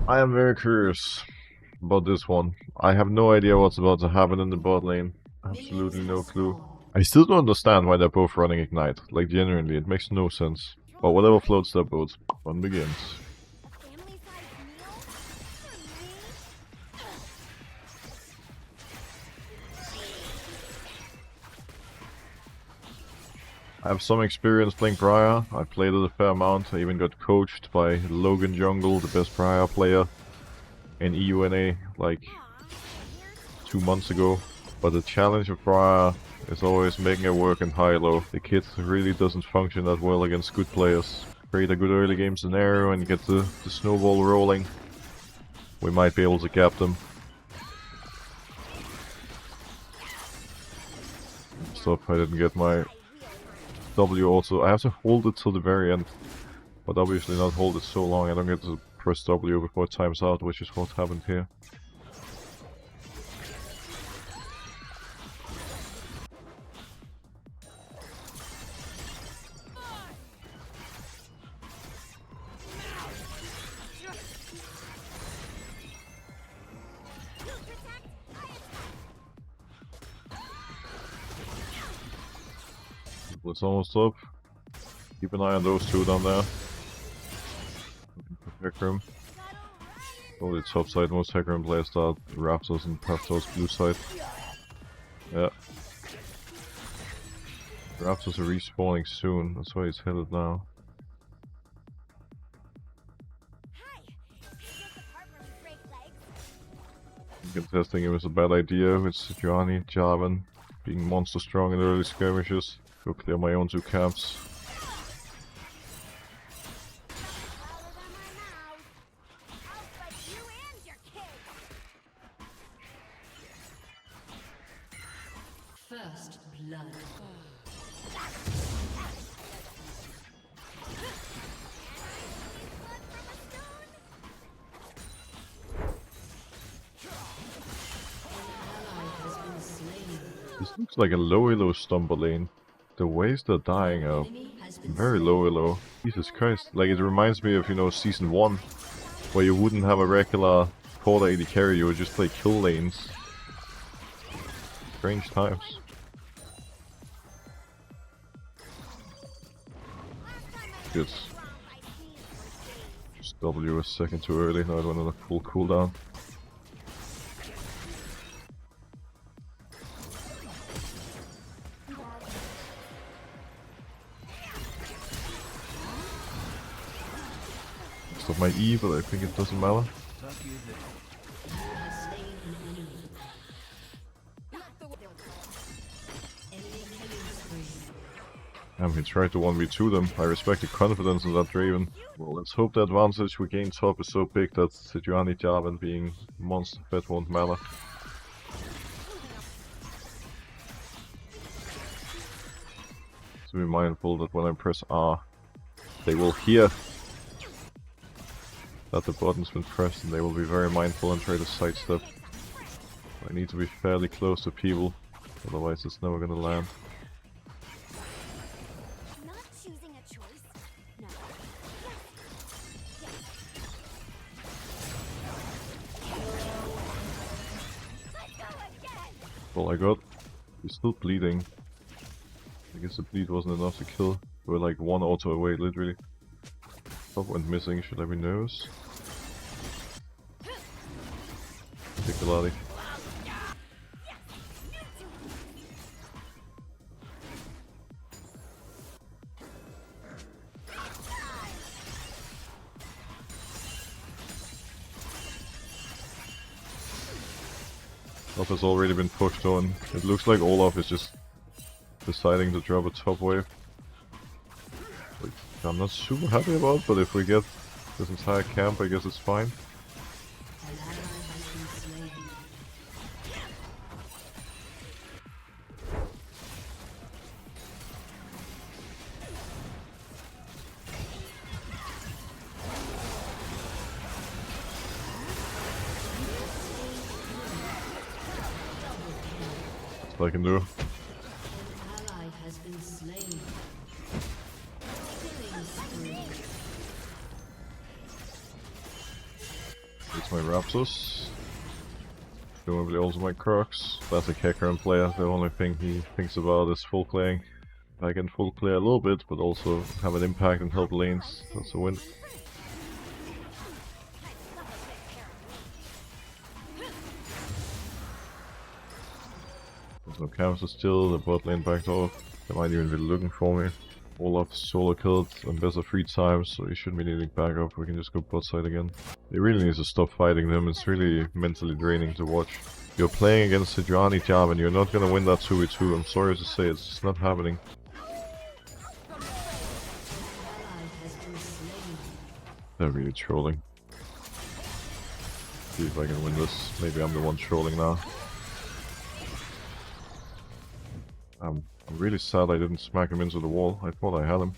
I am very curious about this one. I have no idea what's about to happen in the bot lane. Minions Absolutely have no clue. spawned. I still don't understand why they're both running Ignite. Like, genuinely, it makes no sense. But whatever floats their boat. Fun begins. I have some experience playing Briar. I played it a fair amount. I even got coached by Logan Jungle, the best Briar player in EUNA, like 2 months ago. But the challenge of Briar is always making it work in high-low. The kit really doesn't function that well against good players. Create a good early game scenario and get the snowball rolling. We might be able to gap them. Stop, I didn't get my W also. I have to hold it till the very end. But obviously not hold it so long I don't get to press W before it times out, which is what happened here. It's almost up. Keep an eye on those two down there. Hecarim. Probably top side, most Hecarim players start Raptors and Raptors blue side. Yeah. Raptors are respawning soon, that's why he's headed now. Contesting him is a bad idea with Sejuani, Jarvan being monster strong in the early skirmishes. Go clear my own two camps. First blood. This looks like a low elo stumble lane. The ways they're dying are very low elo. Jesus Christ, like it reminds me of, you know, season 1, where you wouldn't have a regular core AD carry, you would just play kill lanes. Strange times. Good. Just W a second too early, now I went on a full cooldown. Stop my E, but I think it doesn't matter. He tried to 1v2 them. I respect the confidence in that Draven. Well, let's hope the advantage we gain top is so big that Sejuani Jarvan being monster fed won't matter. So be mindful that when I press R, they will hear that the button's been pressed and they will be very mindful and try to sidestep. I need to be fairly close to people, otherwise it's never gonna land. All I got. He's still bleeding. I guess the bleed wasn't enough to kill. We're like one auto away, literally. Top went missing, should I be nervous? Take the lottie. Top has already been pushed on. It looks like Olaf is just deciding to drop a top wave. Which I'm not super happy about, but if we get this entire camp, I guess it's fine. That's what I can do. It's my Raptors. Presumably also my Crocs. Classic hacker and player. The only thing he thinks about is full clearing. I can full clear a little bit, but also have an impact and help lanes. That's a win. There's no counters still, the bot lane backed off. They might even be looking for me. Olaf solo killed and Bessa 3 times, so he shouldn't be needing backup. We can just go bot side again. They really need to stop fighting them, it's really mentally draining to watch. You're playing against Sejuani Jam and you're not gonna win that 2v2, I'm sorry to say, it's just not happening. They're really trolling. See if I can win this. Maybe I'm the one trolling now. I'm really sad I didn't smack him into the wall. I thought I had him.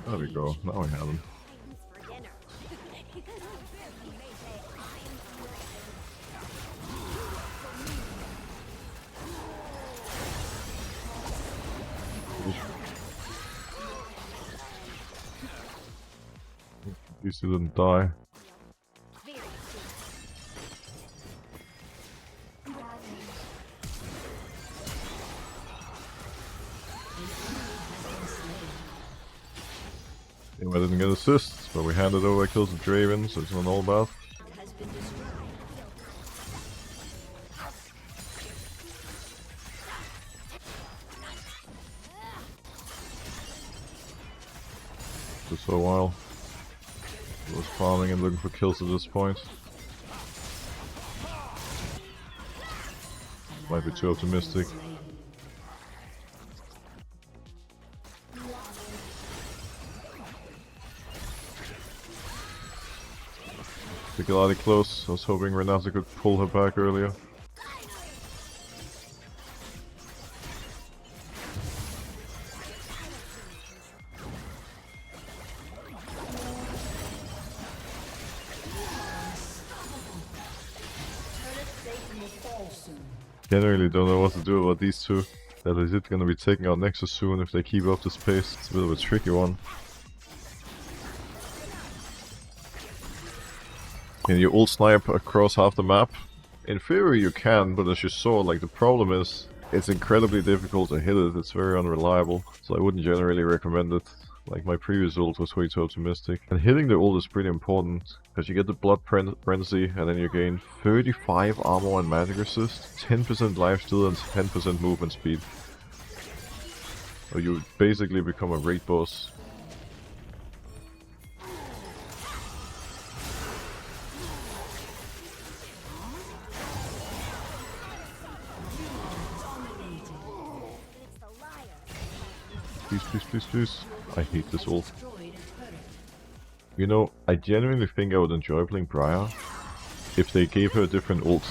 There we go. Now I have him. At least he didn't die. I didn't get assists, but we handed over kills to Draven, so it's not all bad. Took so a while. I was farming and looking for kills at this point. Might be too optimistic. Took a lot of close. I was hoping Renata could pull her back earlier. Generally don't know what to do about these two. They're legit gonna be taking out Nexus soon if they keep up this pace. It's a bit of a tricky one. Can you ult snipe across half the map? In theory you can, but as you saw, like the problem is it's incredibly difficult to hit it, it's very unreliable, so I wouldn't generally recommend it. Like my previous ult was way too optimistic. And hitting the ult is pretty important, because you get the blood frenzy and then you gain 35 armor and magic resist, 10% lifesteal and 10% movement speed. So you basically become a raid boss. Please, please, please, please. I hate this ult. You know, I genuinely think I would enjoy playing Briar if they gave her a different ult.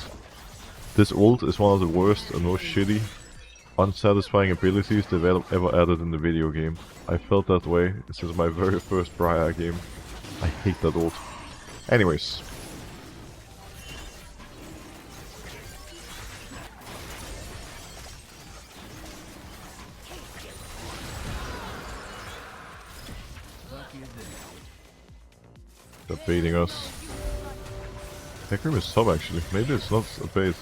This ult is one of the worst and most shitty, unsatisfying abilities they've ever added in the video game. I felt that way since my very first Briar game. I hate that ult. Anyways. They're baiting us. Hecarim is top actually. Maybe it's not a bait.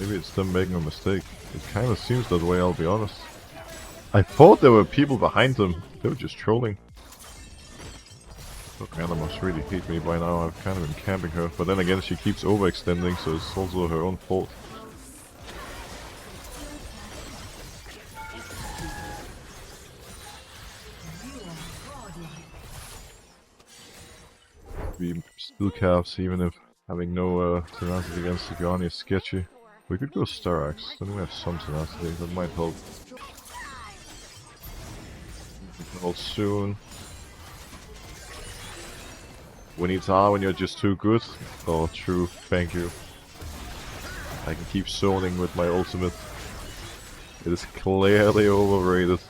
Maybe it's them making a mistake. It kinda seems that way, I'll be honest. I thought there were people behind them. They were just trolling. Look, Anna must really hate me by now. I've kind of been camping her. But then again, she keeps overextending, so it's also her own fault. We still calves, even if having no tenacity against Sejuani is sketchy. We could go Starax, then we have some tenacity, that might help. We can ult soon. We need R when you're just too good. Oh, true, thank you. I can keep zoning with my ultimate. It is clearly overrated.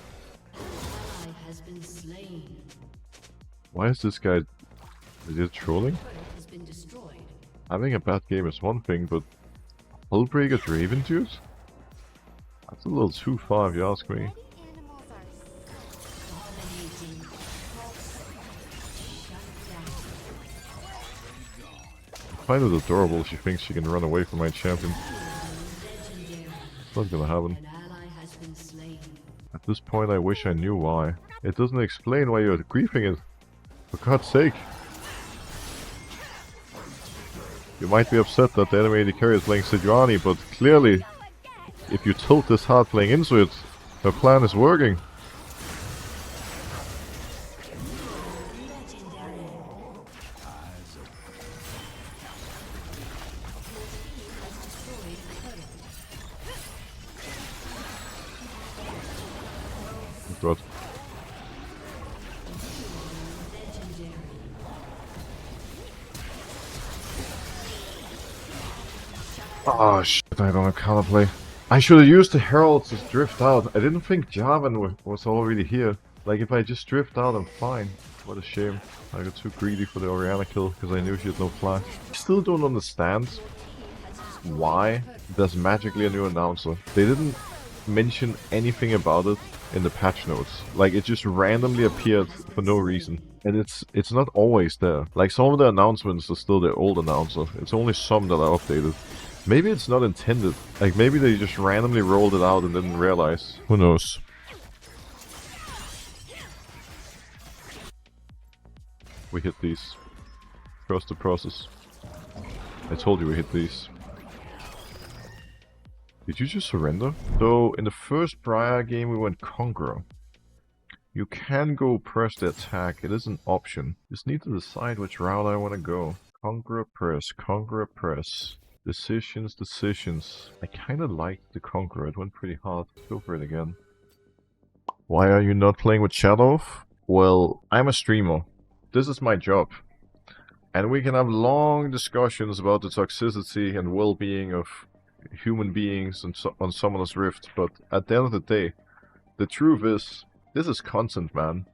Why is this guy... Is it trolling? Having a bad game is one thing, but Hullbreaker Draven dude? That's a little too far if you ask me. I find it adorable she thinks she can run away from my champion. It's not gonna happen. At this point I wish I knew why. It doesn't explain why you're griefing it. For God's sake. You might be upset that the enemy AD carry is playing Sejuani, but clearly, if you tilt this hard playing into it, her plan is working. God. Oh shit, I don't have counterplay. I should have used the Herald to drift out. I didn't think Jarvan was already here. Like, if I just drift out, I'm fine. What a shame. I got too greedy for the Orianna kill because I knew she had no flash. I still don't understand why there's magically a new announcer. They didn't mention anything about it in the patch notes. Like, it just randomly appeared for no reason. And it's not always there. Like, some of the announcements are still the old announcer. It's only some that are updated. Maybe it's not intended. Like, maybe they just randomly rolled it out and didn't realize. Who knows? We hit these. Trust the process. I told you we hit these. Did you just surrender? So, in the first Briar game we went Conqueror. You can go press the attack. It is an option. Just need to decide which route I want to go. Conqueror press. Conqueror press. Decisions. I kind of liked the Conqueror. It went pretty hard. Go for it again. Why are you not playing with Shadow? Well, I'm a streamer. This is my job. And we can have long discussions about the toxicity and well-being of human beings on Summoner's Rift, but at the end of the day, the truth is, this is content, man.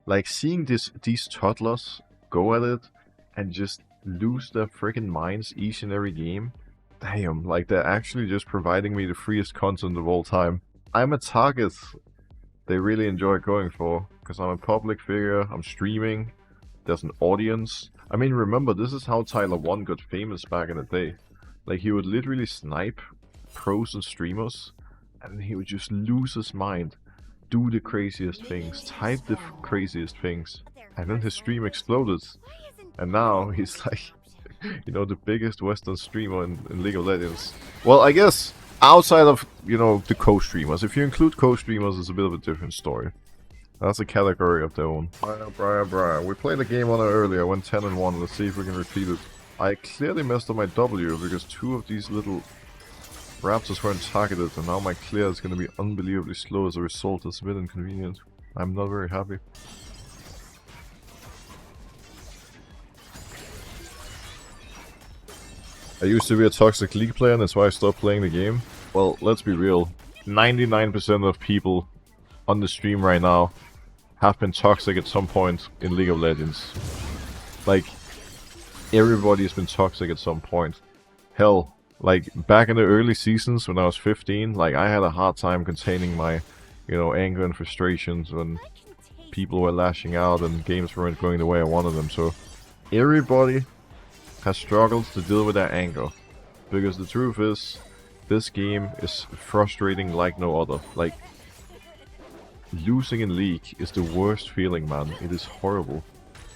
Like, seeing these toddlers go at it and just lose their freaking minds each and every game. Damn, like, they're actually just providing me the freest content of all time. I'm a target they really enjoy going for, because I'm a public figure, I'm streaming, there's an audience. I mean, remember, this is how Tyler 1 got famous back in the day. Like, he would literally snipe pros and streamers, and he would just lose his mind, do the craziest things, type the craziest things, and then his stream exploded. And now he's like, you know, the biggest Western streamer in League of Legends. Well, I guess outside of, you know, the co-streamers. If you include co-streamers, it's a bit of a different story. That's a category of their own. Briar. We played a game on it earlier, went 10-1. Let's see if we can repeat it. I clearly messed up my W because two of these little raptors weren't targeted, and now my clear is going to be unbelievably slow as a result. It's a bit inconvenient. I'm not very happy. I used to be a toxic League player, and that's why I stopped playing the game. Well, let's be real. 99% of people on the stream right now have been toxic at some point in League of Legends. Like, everybody's been toxic at some point. Hell, like, back in the early seasons when I was 15, like, I had a hard time containing my, you know, anger and frustrations when people were lashing out and games weren't going the way I wanted them. So, everybody has struggled to deal with their anger. Because the truth is, this game is frustrating like no other. Like, losing in League is the worst feeling, man. It is horrible.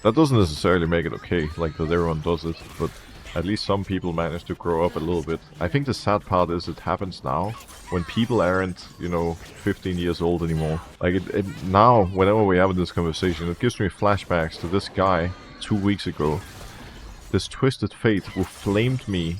That doesn't necessarily make it okay, like that everyone does it, but at least some people manage to grow up a little bit. I think the sad part is it happens now, when people aren't, you know, 15 years old anymore. Like, now, whenever we're having this conversation, it gives me flashbacks to this guy 2 weeks ago. This twisted fate who flamed me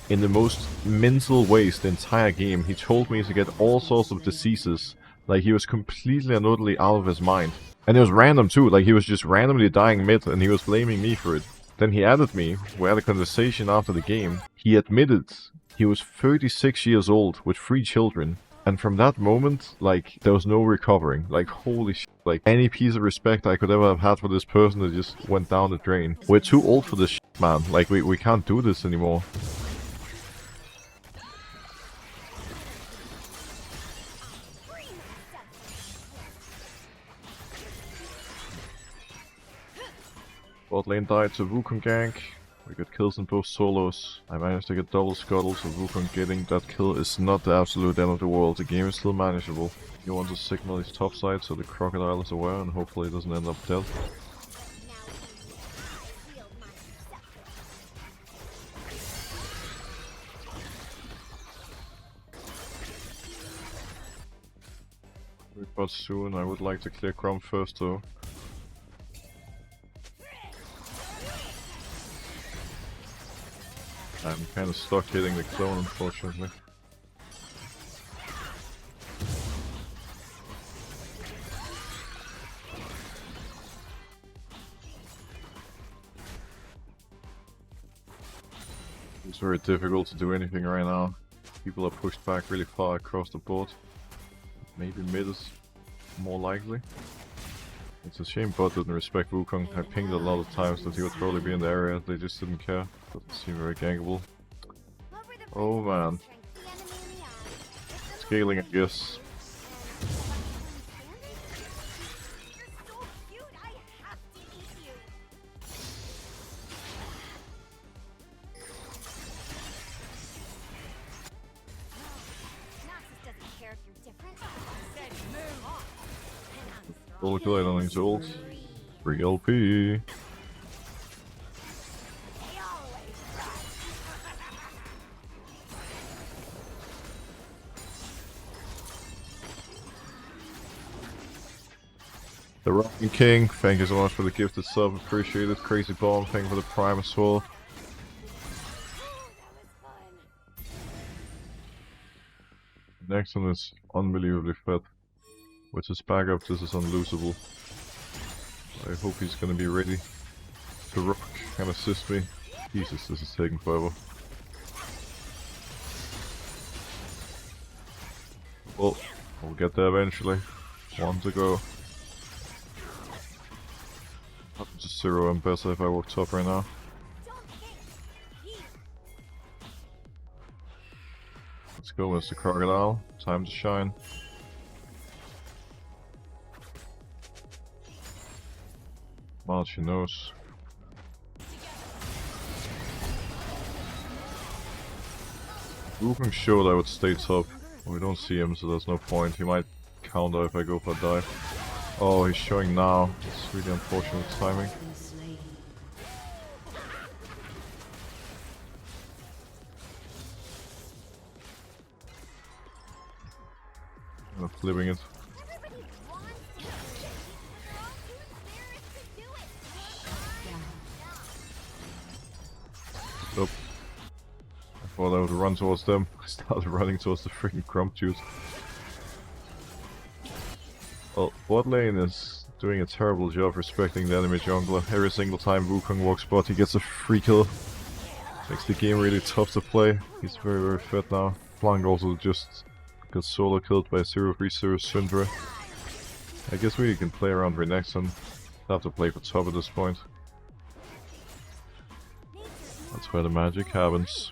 in the most mental ways the entire game. He told me to get all sorts of diseases. Like, he was completely and utterly out of his mind. And it was random too, like he was just randomly dying mid and he was blaming me for it. Then he added me, we had a conversation after the game. He admitted he was 36 years old with 3 children. And from that moment, like, there was no recovering. Like, holy shit. Like, any piece of respect I could ever have had for this person that just went down the drain. We're too old for this shit, man. Like, we can't do this anymore. Bot lane died to Wukong gank. We got kills in both solos. I managed to get double scuttle, so Wukong getting that kill is not the absolute end of the world. The game is still manageable. You want to signal his top side so the crocodile is aware and hopefully it doesn't end up dead. But soon, I would like to clear Crumb first though. I'm kinda stuck hitting the clone, unfortunately. It's very difficult to do anything right now. People are pushed back really far across the board. Maybe mid is more likely. It's a shame bot didn't respect Wukong. I pinged a lot of times that he would probably be in the area, they just didn't care. Doesn't seem very gankable. Oh man. Scaling, I guess. Full kill, I don't think it's ult. Free LP. The Rocking King, thank you so much for the gifted sub, appreciate it. Crazy Bomb, thank you for the Prime as well. Next one is unbelievably fat. With his backup, this is unlosable. I hope he's gonna be ready to rock and assist me. Jesus, this is taking forever. Well, we'll get there eventually. One to go. I'm just 0 and better if I walk top right now. Let's go, Mr. Crocodile. Time to shine. March your nose. Wukong showed I would stay top. We don't see him, so there's no point. He might counter if I go for a dive. Oh, he's showing now. It's really unfortunate timing. I'm flipping it. Stop. I thought I would run towards them. I started running towards the freaking Crumb Juice. Well, bot lane is doing a terrible job respecting the enemy jungler. Every single time Wukong walks bot, he gets a free kill. Makes the game really tough to play. He's very, very fat now. Flank also just got solo killed by 030 Syndra. I guess we can play around Renekton. Have to play for top at this point. That's where the magic happens.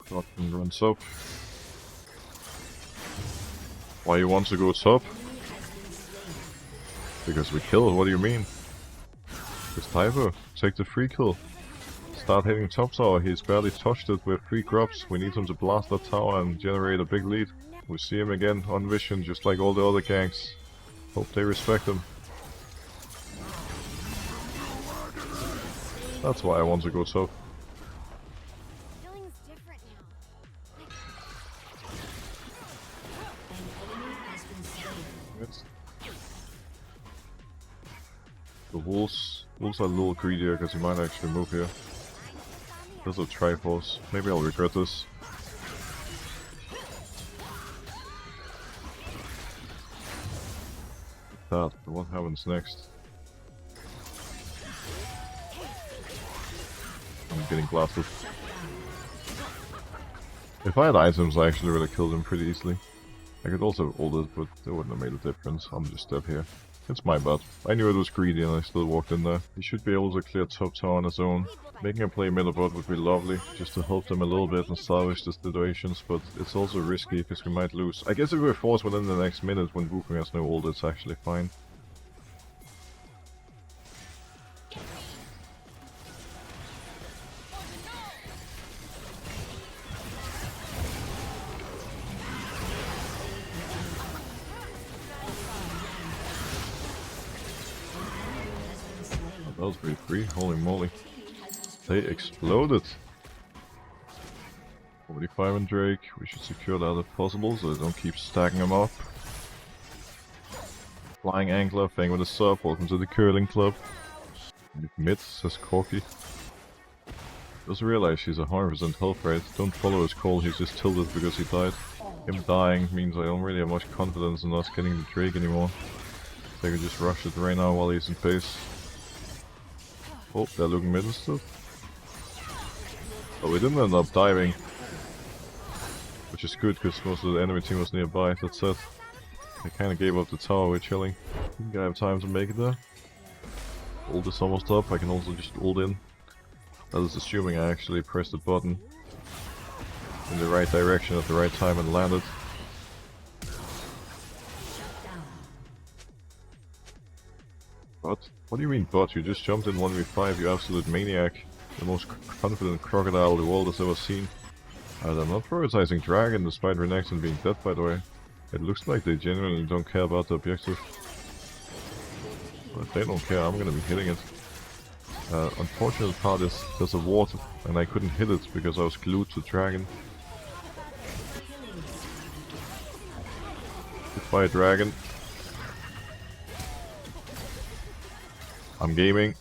Cotton runs up. Why you want to go top? Because we kill, what do you mean? Just Typer, take the free kill. Start hitting top tower, he's barely touched it with 3 grubs. We need him to blast that tower and generate a big lead. We see him again on vision, just like all the other ganks. Hope they respect him. That's why I want to go top. The wolves are a little greedier because he might actually move here. There's a Triforce. Maybe I'll regret this. That, what happens next? I'm getting blasted. If I had items, I actually would have killed him pretty easily. I could also ult it, but it wouldn't have made a difference. I'm just dead here. It's my bad. I knew it was greedy and I still walked in there. He should be able to clear top tower on his own. Making a play middle bot would be lovely, just to help them a little bit and salvage the situations, but it's also risky because we might lose. I guess if we're forced within the next minute when Wukong has no ult, it's actually fine. That was pretty free, holy moly. They exploded! 45 and Drake, we should secure that if possible so they don't keep stacking them up. Flying Angler, Fang with a sub, welcome to the curling club. Mid, says Corky. Doesn't realize he's 100% health rate, don't follow his call, he's just tilted because he died. Him dying means I don't really have much confidence in us getting the Drake anymore. So I can just rush it right now while he's in pace. Oh, they're looking mid still. Oh, we didn't end up diving. Which is good, because most of the enemy team was nearby, that said. They kinda gave up the tower, we're chilling. Think I have time to make it there. Ult is almost up, I can also just ult in. That is assuming I actually pressed the button in the right direction at the right time and landed. Bot? What do you mean bot? You just jumped in 1v5, you absolute maniac. The most confident crocodile the world has ever seen. I'm not prioritizing Dragon despite Renekton being dead, by the way. It looks like they genuinely don't care about the objective. But if they don't care, I'm gonna be hitting it. Unfortunate part is there's a ward and I couldn't hit it because I was glued to Dragon. Goodbye Dragon. I'm gaming.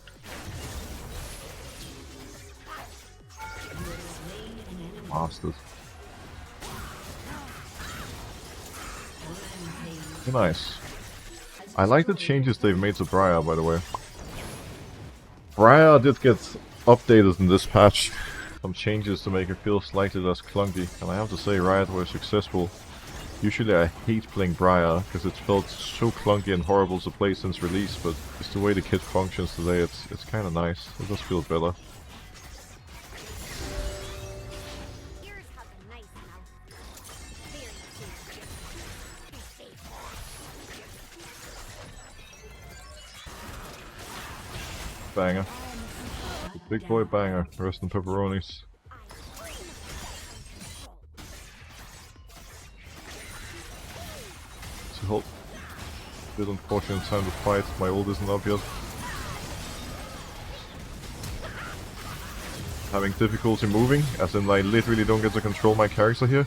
Bastard. Nice. I like the changes they've made to Briar, by the way. Briar did get updated in this patch. Some changes to make it feel slightly less clunky, and I have to say Riot were successful. Usually I hate playing Briar, because it's felt so clunky and horrible to play since release, but just the way the kit functions today, it's kinda nice. It does feel better. Banger. The big boy banger. Rest in pepperonis. To help. Bit unfortunate time to fight. My ult isn't up yet. Having difficulty moving, as in I literally don't get to control my character here.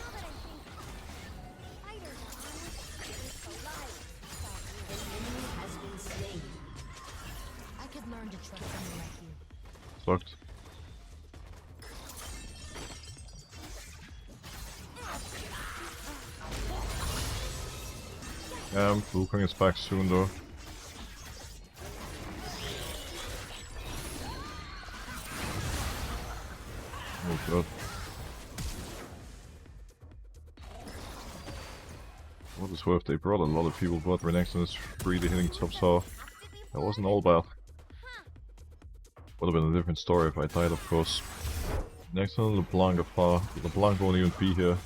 Locked. Wukong is back soon though. Oh god. What is worth, they brought a lot of people, but Renekton is really hitting top tower. That wasn't all bad. Would have been a different story if I died, of course. Next on LeBlanc afar. LeBlanc won't even be here.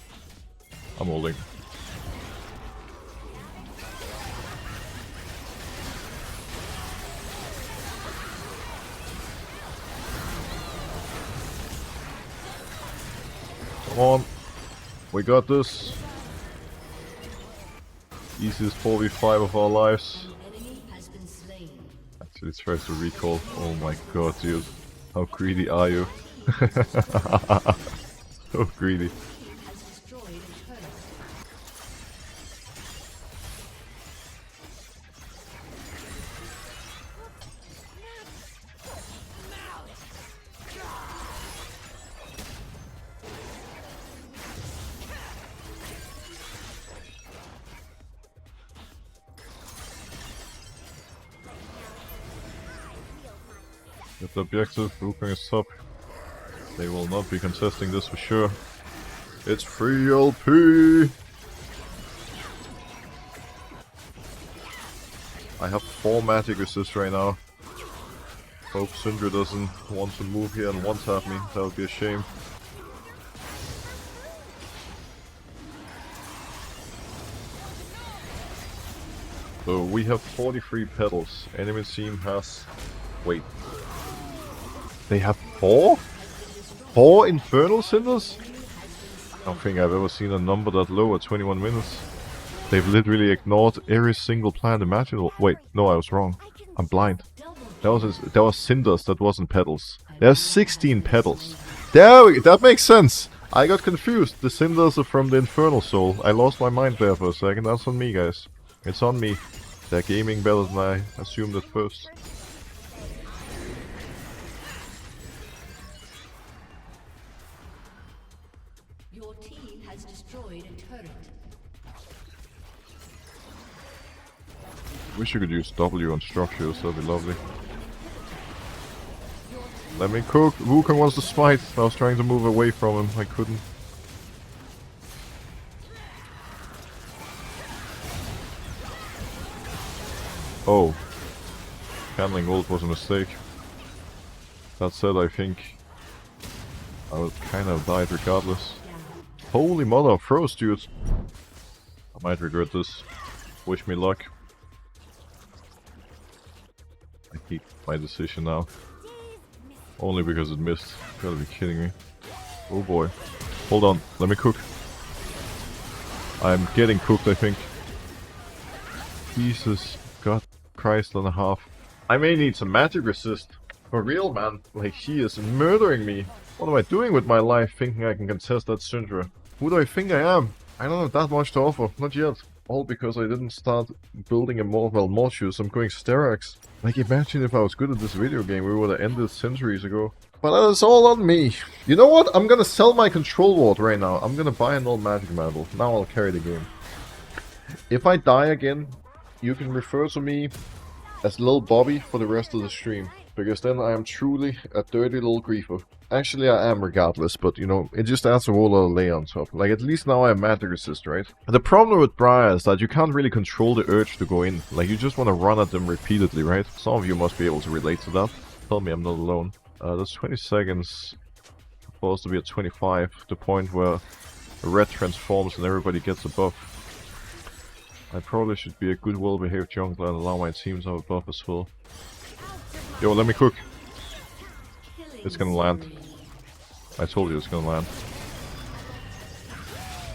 I'm holding. Come on. We got this. Easiest 4v5 of our lives. Actually, it tries to recall. Oh my god, dude. How greedy are you? So greedy. Get the objective, Wukong is top. They will not be contesting this for sure. It's free LP! I have 4 magic resist right now. Hope Syndra doesn't want to move here and one-tap me. That would be a shame. So we have 43 petals. Enemy team has... Wait. They have 4? 4 Infernal Cinders? I don't think I've ever seen a number that low at 21 minutes. They've literally ignored every single plant imaginable. Wait, no, I was wrong. I'm blind. That was cinders, that wasn't petals. There's 16 petals. That makes sense. I got confused. The cinders are from the Infernal Soul. I lost my mind there for a second. That's on me, guys. It's on me. They're gaming better than I assumed at first. Your team has destroyed a turret. Wish you could use W on structures, that'd be lovely. Let me cook! Wukong wants to smite! I was trying to move away from him, I couldn't. Oh. Handling ult was a mistake. That said, I think I would kind of died regardless. Holy mother of frost, dude! I might regret this. Wish me luck. I hate my decision now. Only because it missed. You gotta be kidding me. Oh boy. Hold on, let me cook. I'm getting cooked, I think. Jesus, God Christ and a half. I may need some magic resist. For real, man. Like, she is murdering me. What am I doing with my life thinking I can contest that Syndra? Who do I think I am? I don't have that much to offer. Not yet. All because I didn't start building a Morpheus. I'm going Sterak's. Like, imagine if I was good at this video game, we would have ended centuries ago. But that is all on me. You know what? I'm gonna sell my control ward right now. I'm gonna buy an old magic mantle. Now I'll carry the game. If I die again, you can refer to me as Lil Bobby for the rest of the stream. Because then I am truly a dirty little griefer. Actually, I am regardless, but you know, it just adds a whole lot of layer on top. Like, at least now I have magic resist, right? The problem with Briar is that you can't really control the urge to go in. Like, you just want to run at them repeatedly, right? Some of you must be able to relate to that. Tell me I'm not alone. That's 20 seconds. Supposed to be at 25. The point where red transforms and everybody gets a buff. I probably should be a good, well-behaved jungler and allow my team to have a buff as well. Yo, let me cook. It's gonna land. I told you it's gonna land.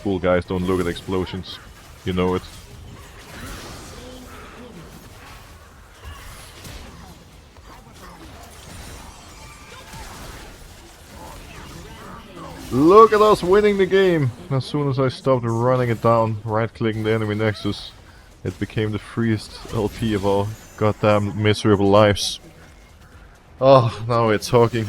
Cool guys don't look at explosions. You know it. Look at us winning the game! As soon as I stopped running it down, right-clicking the enemy nexus, it became the freest LP of our goddamn miserable lives. Oh, now we're talking.